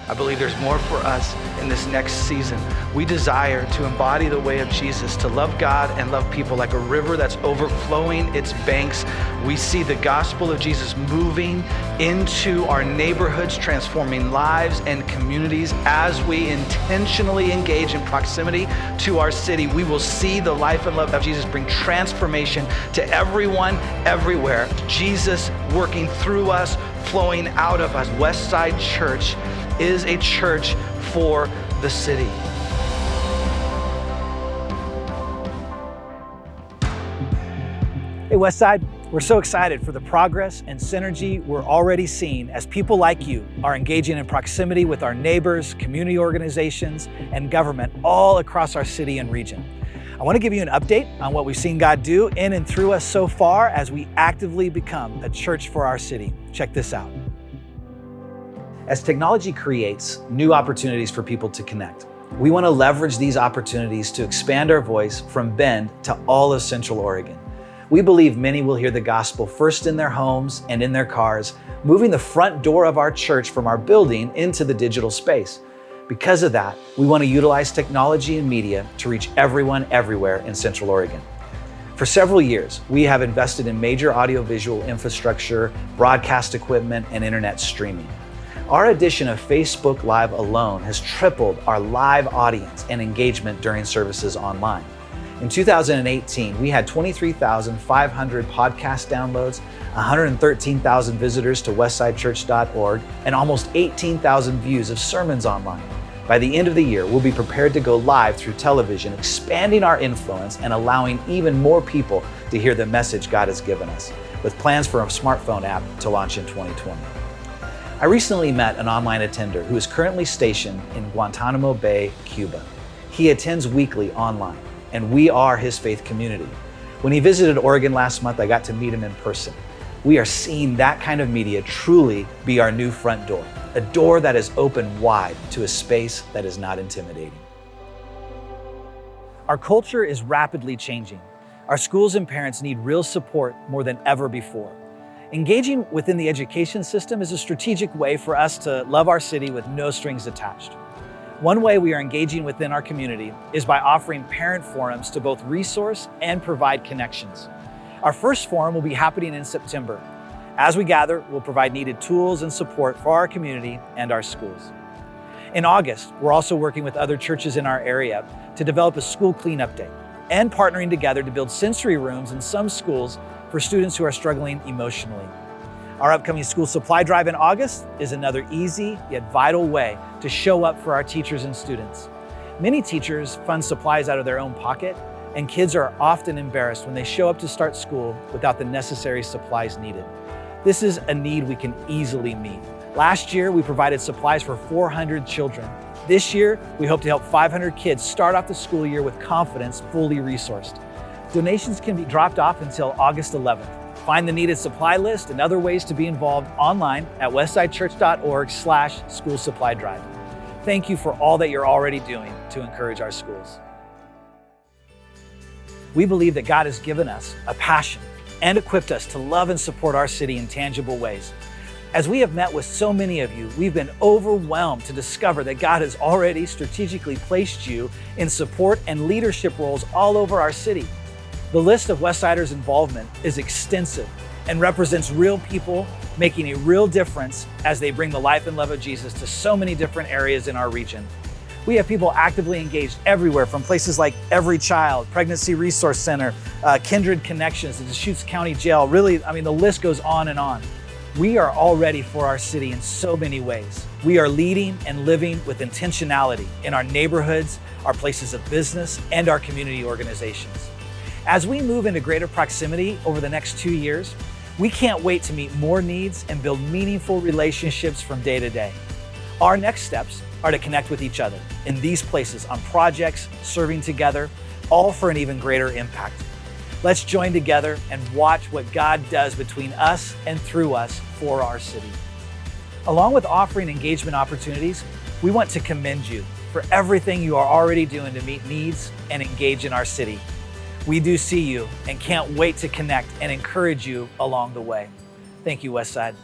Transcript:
I believe there's more for us in this next season. We desire to embody the way of Jesus, to love God and love people like a river that's overflowing its banks. We see the gospel of Jesus moving into our neighborhoods, transforming lives and communities. As we intentionally engage in proximity to our city, we will see the life and love of Jesus bring transformation to everyone, everywhere. Jesus working through us, flowing out of us. Westside Church is a church for the city. Hey Westside, we're so excited for the progress and synergy we're already seeing as people like you are engaging in proximity with our neighbors, community organizations, and government all across our city and region. I want to give you an update on what we've seen God do in and through us so far as we actively become a church for our city. Check this out. As technology creates new opportunities for people to connect, we want to leverage these opportunities to expand our voice from Bend to all of Central Oregon. We believe many will hear the gospel first in their homes and in their cars, moving the front door of our church from our building into the digital space. Because of that, we want to utilize technology and media to reach everyone everywhere in Central Oregon. For several years, we have invested in major audiovisual infrastructure, broadcast equipment, and internet streaming. Our addition of Facebook Live alone has tripled our live audience and engagement during services online. In 2018, we had 23,500 podcast downloads, 113,000 visitors to westsidechurch.org, and almost 18,000 views of sermons online. By the end of the year, we'll be prepared to go live through television, expanding our influence and allowing even more people to hear the message God has given us, with plans for a smartphone app to launch in 2020. I recently met an online attender who is currently stationed in Guantanamo Bay, Cuba. He attends weekly online, and we are his faith community. When he visited Oregon last month, I got to meet him in person. We are seeing that kind of media truly be our new front door, a door that is open wide to a space that is not intimidating. Our culture is rapidly changing. Our schools and parents need real support more than ever before. Engaging within the education system is a strategic way for us to love our city with no strings attached. One way we are engaging within our community is by offering parent forums to both resource and provide connections. Our first forum will be happening in September. As we gather, we'll provide needed tools and support for our community and our schools. In August, we're also working with other churches in our area to develop a school cleanup day and partnering together to build sensory rooms in some schools for students who are struggling emotionally. Our upcoming school supply drive in August is another easy yet vital way to show up for our teachers and students. Many teachers fund supplies out of their own pocket, and kids are often embarrassed when they show up to start school without the necessary supplies needed. This is a need we can easily meet. Last year, we provided supplies for 400 children. This year, we hope to help 500 kids start off the school year with confidence, fully resourced. Donations can be dropped off until August 11th. Find the needed supply list and other ways to be involved online at westsidechurch.org/school supply drive. Thank you for all that you're already doing to encourage our schools. We believe that God has given us a passion and equipped us to love and support our city in tangible ways. As we have met with so many of you, we've been overwhelmed to discover that God has already strategically placed you in support and leadership roles all over our city. The list of Westsiders' involvement is extensive and represents real people making a real difference as they bring the life and love of Jesus to so many different areas in our region. We have people actively engaged everywhere, from places like Every Child, Pregnancy Resource Center, Kindred Connections, the Deschutes County Jail. Really, the list goes on and on. We are all ready for our city in so many ways. We are leading and living with intentionality in our neighborhoods, our places of business, and our community organizations. As we move into greater proximity over the next 2 years, we can't wait to meet more needs and build meaningful relationships from day to day. Our next steps are to connect with each other in these places on projects, serving together, all for an even greater impact. Let's join together and watch what God does between us and through us for our city. Along with offering engagement opportunities, we want to commend you for everything you are already doing to meet needs and engage in our city. We do see you and can't wait to connect and encourage you along the way. Thank you, Westside.